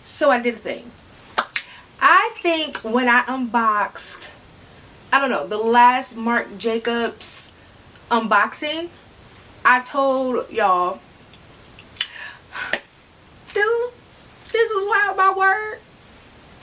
So I did a thing. I think when I unboxed, I don't know, the last Marc Jacobs unboxing, I told y'all, this is why my word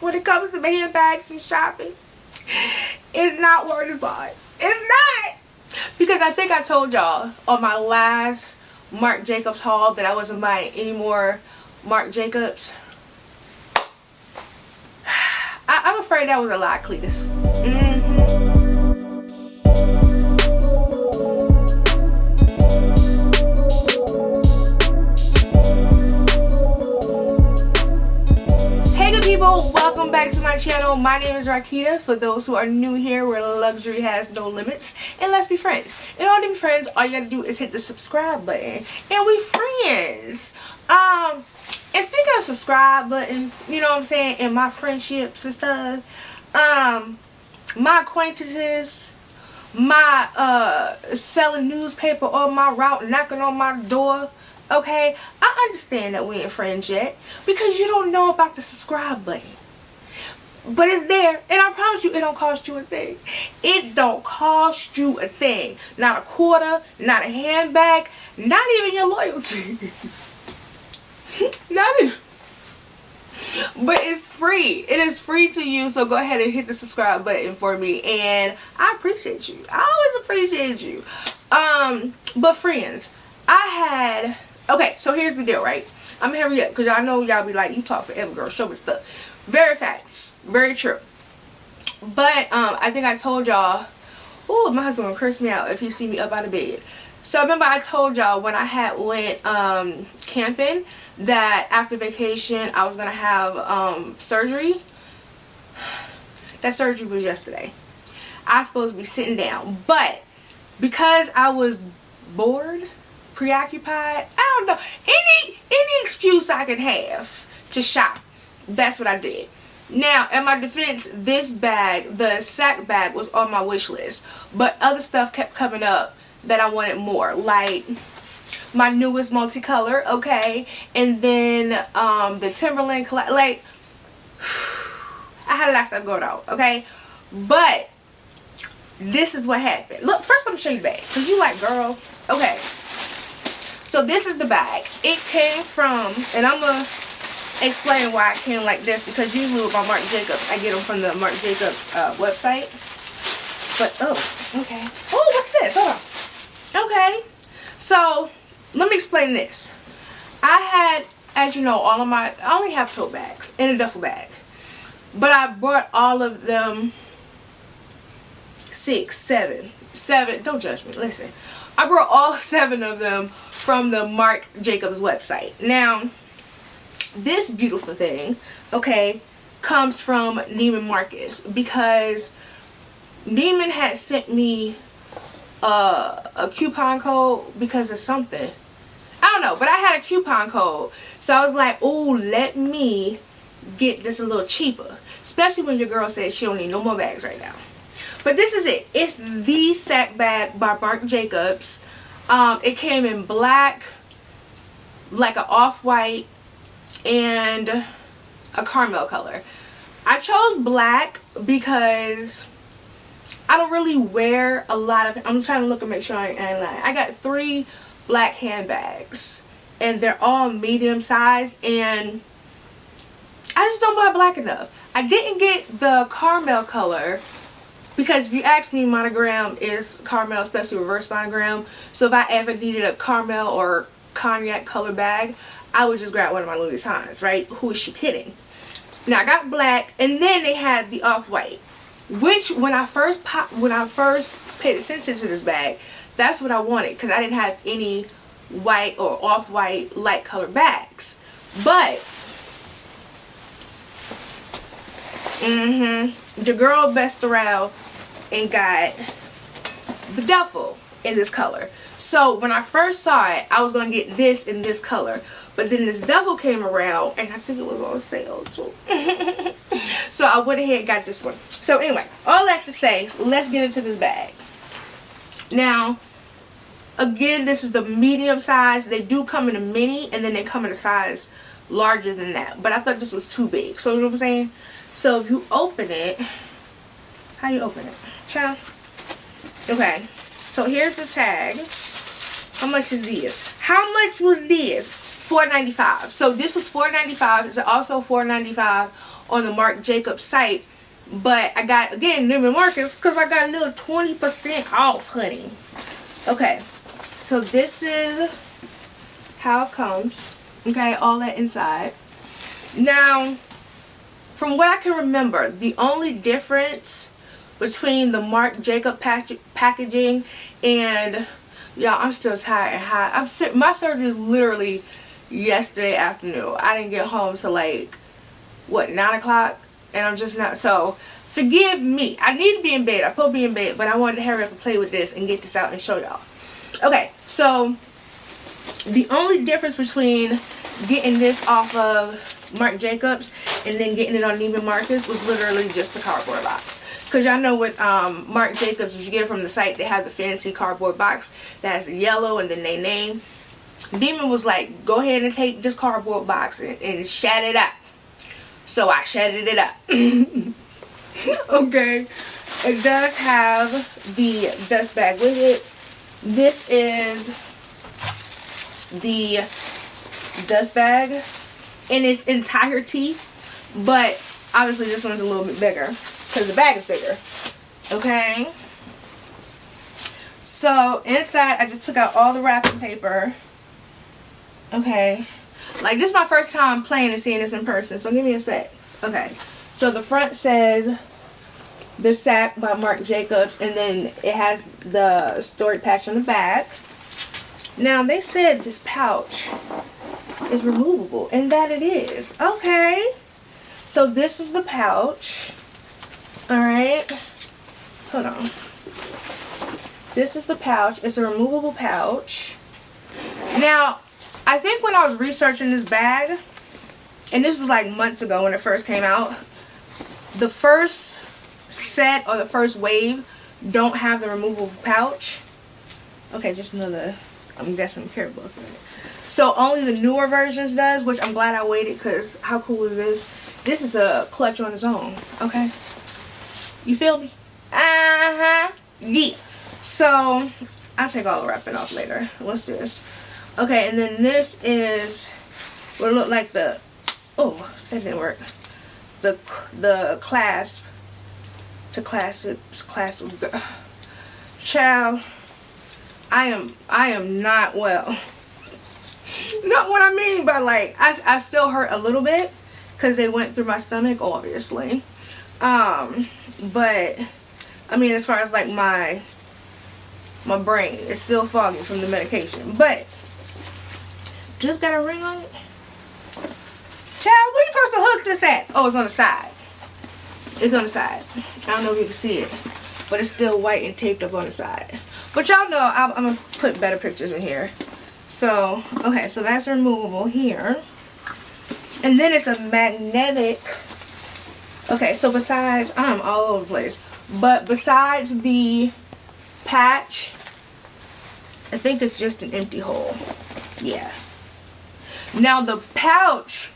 when it comes to handbags and shopping, it's not word is bond. It's not. Because I think I told y'all on my last Marc Jacobs haul that I wasn't buying any more Marc Jacobs. I'm afraid that was a lie, Cletus. Hey good people, welcome back to my channel. My name is Rakita. For those who are new here, where luxury has no limits, and let's be friends. In order to be friends, all you gotta do is hit the subscribe button, and we friends. And speaking of subscribe button, you know what I'm saying, and my friendships and stuff, my acquaintances, my selling newspaper on my route, knocking on my door, okay, I understand that we ain't friends yet because you don't know about the subscribe button, but it's there, and I promise you it don't cost you a thing. It don't cost you a thing, not a quarter, not a handbag, not even your loyalty. Not even, but it's free. It is free to you, so go ahead and hit the subscribe button for me, and I appreciate you. I always appreciate you. But friends, okay, so here's the deal, right? I'm gonna hurry up because I know y'all be like, you talk forever, girl, show me stuff. Very facts, very true. But I think I told y'all, oh, my husband will curse me out if he see me up out of bed. So remember I told y'all when I had went camping that after vacation I was gonna have surgery. That surgery was yesterday. I was supposed to be sitting down, but because I was bored, preoccupied, I don't know, any excuse I could have to shop, that's what I did. Now, in my defense, this bag, the sack bag, was on my wish list, but other stuff kept coming up that I wanted more, like my newest multicolor, okay, and then the Timberland like I had a lot of stuff going on, okay, but this is what happened. Look, first I'm gonna show you the bag because you like, girl, okay, so this is the bag. It came from, and I'm gonna explain why it came like this, because usually with my Marc Jacobs I get them from the Marc Jacobs website, but oh, okay, oh, what's this? Hold on. Okay, so let me explain this. I had, as you know, I only have tote bags and a duffel bag, but I bought all of them, 6, 7, don't judge me, listen, I brought all 7 of them from the Marc Jacobs website. Now this beautiful thing, okay, comes from Neiman Marcus, because Neiman had sent me a coupon code because of something, I don't know, but I had a coupon code, so I was like, oh, let me get this a little cheaper, especially when your girl says she don't need no more bags right now. But this is it. It's the sack bag by Marc Jacobs. It came in black, like an off-white, and a caramel color. I chose black because I don't really wear a lot of, I'm trying to look and make sure I ain't lying. I got 3 black handbags and they're all medium sized, and I just don't buy black enough. I didn't get the caramel color because if you ask me, monogram is caramel, especially reverse monogram. So if I ever needed a caramel or cognac color bag, I would just grab one of my Louis Vuittons, right? Who is she kidding? Now I got black, and then they had the off-white, which when I first paid attention to this bag, that's what I wanted, because I didn't have any white or off-white light color bags. But the girl best around and got the duffel in this color. So when I first saw it, I was gonna get this in this color, but then this duffel came around and I think it was on sale too. So I went ahead and got this one. So anyway, all that to say, let's get into this bag. Now again, this is the medium size. They do come in a mini, and then they come in a size larger than that, but I thought this was too big. So you know what I'm saying? So if you open it, how you open it, child? Okay, so here's the tag. How much is this? How much was this? $4.95. So this was $4.95. It's also $4.95 on the Marc Jacobs site. But I got, again, Neiman Marcus, because I got a little 20% off, honey. Okay, so this is how it comes. Okay, all that inside. Now, from what I can remember, the only difference between the Marc Jacobs packaging and, y'all, I'm still tired and hot. My surgery is literally yesterday afternoon. I didn't get home till like, what, 9 o'clock? And I'm just not, so forgive me. I need to be in bed. I'm supposed to be in bed, but I wanted to hurry up and play with this and get this out and show y'all. Okay, so the only difference between getting this off of Marc Jacobs and then getting it on Neiman Marcus was literally just the cardboard box. Because y'all know with Marc Jacobs, if you get it from the site, they have the fancy cardboard box that's yellow and then they name. Neiman was like, go ahead and take this cardboard box and shat it up. So I shattered it up. Okay. It does have the dust bag with it. This is the dust bag in its entirety. But obviously this one's a little bit bigger because the bag is bigger. Okay. So inside I just took out all the wrapping paper. Okay. Like, this is my first time playing and seeing this in person, so give me a sec. Okay, so the front says The Sack by Marc Jacobs, and then it has the storied patch on the back. Now, they said this pouch is removable, and that it is. Okay, so this is the pouch. Alright, hold on. This is the pouch. It's a removable pouch. Now, I think when I was researching this bag, and this was like months ago when it first came out, the first set or the first wave don't have the removable pouch. Okay, just another, I'm guessing, care book. So only the newer versions does, which I'm glad I waited because how cool is this? This is a clutch on its own, okay? You feel me? Uh-huh. Yeah. So, I'll take all the wrapping off later. What's this? Okay, and then this is what it looked like the, oh, that didn't work. The clasp to clasp child. I am not well. Not what I mean, but like I still hurt a little bit because they went through my stomach, obviously. But I mean, as far as like my brain, it's still foggy from the medication, but just got a ring on it. Child, where you supposed to hook this at? Oh, it's on the side. It's on the side. I don't know if you can see it, but it's still white and taped up on the side. But y'all know I'm gonna put better pictures in here. So, okay, so that's removable here. And then it's a magnetic. Okay, so besides, I'm all over the place. But besides the patch, I think it's just an empty hole. Yeah. Now the pouch,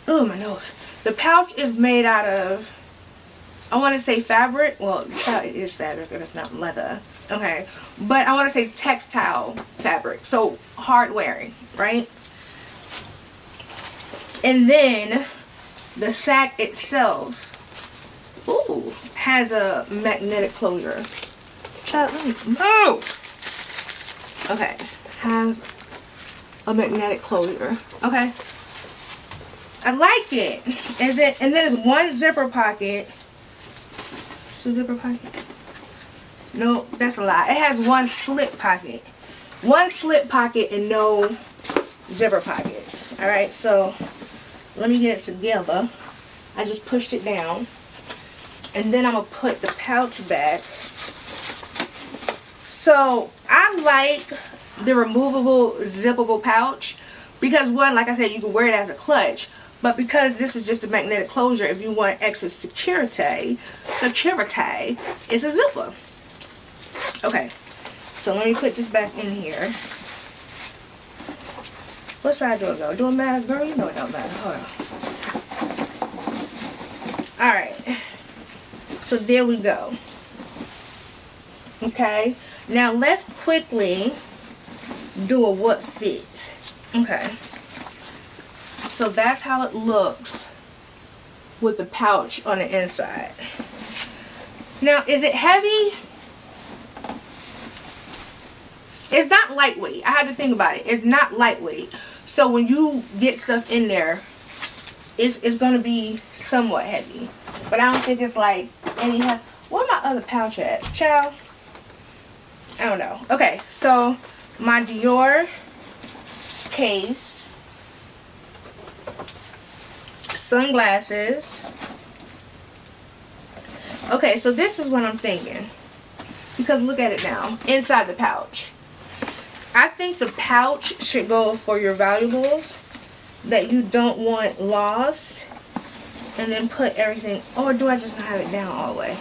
oh my nose. The pouch is made out of, I want to say fabric. Well, it is fabric and it's not leather. Okay. But I want to say textile fabric. So hard wearing, right? And then the sack itself, ooh, has a magnetic closure. Child, let me move. Okay. Has a magnetic closure. Okay. I like it. Is it? And then there's one zipper pocket. Is this a zipper pocket? No, that's a lie. It has one slip pocket. One slip pocket and no zipper pockets. Alright, so let me get it together. I just pushed it down. And then I'm going to put the pouch back. So I like the removable zippable pouch because, one, like I said, you can wear it as a clutch, but because this is just a magnetic closure, if you want extra security, it's a zipper. Okay, so let me put this back in here. What side do it go? Do it matter, girl? You know it don't matter. Hold on. Alright. So there we go. Okay. Now let's quickly do a what fit. Okay. So that's how it looks with the pouch on the inside. Now, is it heavy? It's not lightweight. I had to think about it. It's not lightweight. So when you get stuff in there, it's going to be somewhat heavy. But I don't think it's like any heavy. Where my other pouch at? Child? I don't know. Okay, so my Dior case, sunglasses. Okay, so this is what I'm thinking. Because look at it now. Inside the pouch. I think the pouch should go for your valuables that you don't want lost. And then put everything. Or do I just not have it down all the way?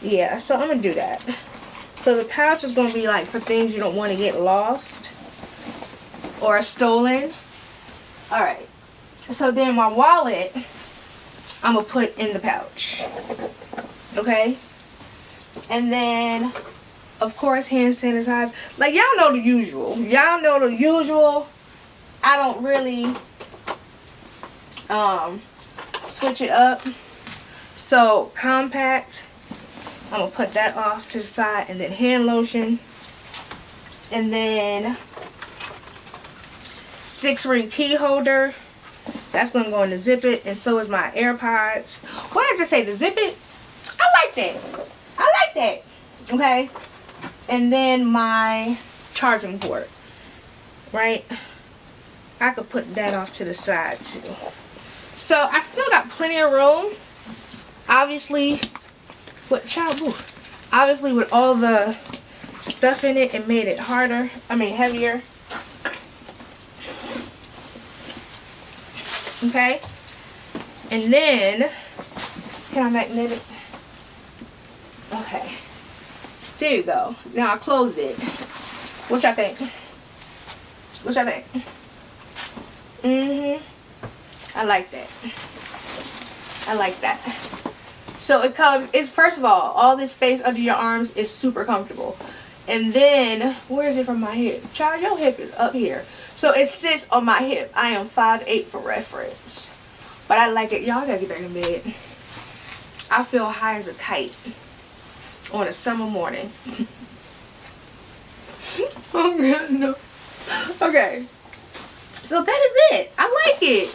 Yeah, so I'm going to do that. So the pouch is going to be like for things you don't want to get lost or stolen. Alright. So then my wallet, I'm going to put in the pouch. Okay? And then, of course, hand sanitizer. Like, y'all know the usual. Y'all know the usual. I don't really switch it up. So, compact. I'm going to put that off to the side. And then hand lotion. And then 6-ring key holder. That's going to go in the zip it. And so is my AirPods. What did I just say? The zip it? I like that. I like that. Okay. And then my charging port. Right? I could put that off to the side too. So I still got plenty of room. Obviously, obviously with all the stuff in it, it made it harder. I mean heavier. Okay. And then, can I magnet it? Okay. There you go. Now I closed it. What y'all think? What y'all think? I like that. I like that. So it comes, it's first of all this space under your arms is super comfortable. And then, where is it from my hip? Child, your hip is up here. So it sits on my hip. I am 5'8" for reference. But I like it. Y'all gotta get back in bed. I feel high as a kite on a summer morning. Oh god, no. Okay. So that is it. I like it.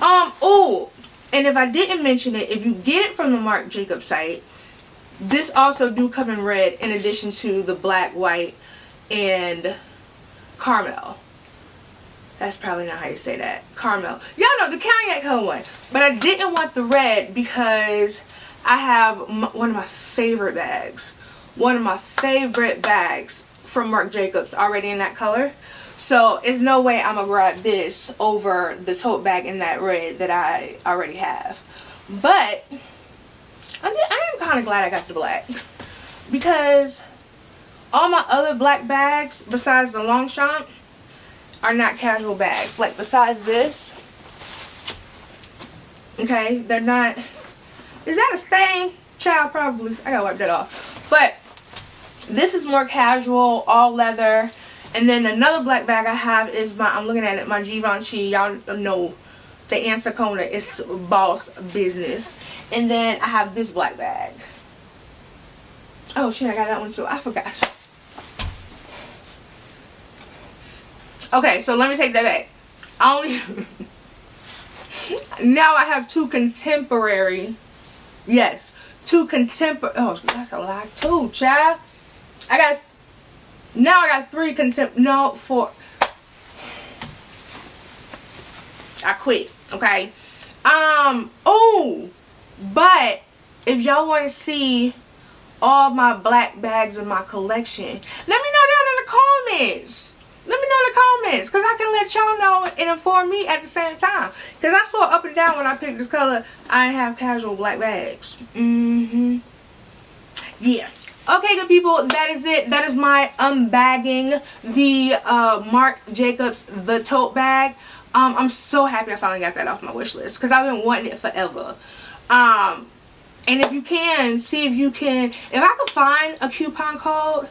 Oh, and if I didn't mention it, if you get it from the Marc Jacobs site, this also do come in red in addition to the black, white, and caramel. That's probably not how you say that. Caramel. Y'all know the cognac color one. But I didn't want the red because I have one of my favorite bags. One of my favorite bags from Marc Jacobs already in that color. So, it's no way I'm going to grab this over the tote bag in that red that I already have. But, I am kind of glad I got the black. Because all my other black bags, besides the Longchamp, are not casual bags. Like, besides this. Okay, they're not. Is that a stain? Child, probably. I gotta wipe that off. But, this is more casual, all leather. And then another black bag I have is I'm looking at it, my Givenchy. Y'all know the answer corner is boss business. And then I have this black bag. Oh shit, I got that one too. I forgot. Okay, so let me take that back. Now I have two contemporary. Yes, two contemporary. Oh, that's a lot too, child. Now I got 3 4. I quit, okay? Oh, but if y'all want to see all my black bags in my collection, let me know down in the comments. Let me know in the comments, because I can let y'all know and inform me at the same time. Because I saw up and down when I picked this color, I didn't have casual black bags. Yeah. Okay, good people, that is it. That is my unbagging the Marc Jacobs the tote bag. I'm so happy I finally got that off my wish list because I've been wanting it forever. And if you can, see if you can, if I could find a coupon code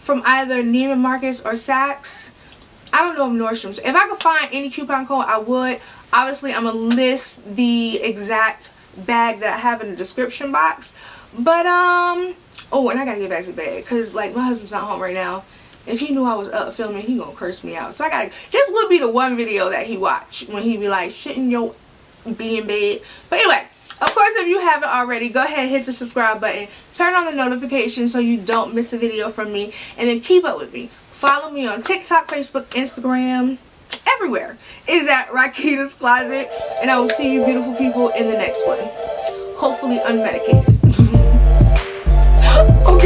from either Neiman Marcus or Saks. I don't know if Nordstrom's. If I could find any coupon code, I would. Obviously, I'm going to list the exact bag that I have in the description box. But, oh, and I got to get back to the bag because, like, my husband's not home right now. If he knew I was up filming, he going to curse me out. So I got to, this would be the one video that he watched when he be like, shouldn't your be in bed? But anyway, of course, if you haven't already, go ahead and hit the subscribe button. Turn on the notifications so you don't miss a video from me. And then keep up with me. Follow me on TikTok, Facebook, Instagram, everywhere. Is at Rakita's Closet. And I will see you beautiful people in the next one. Hopefully unmedicated. Okay.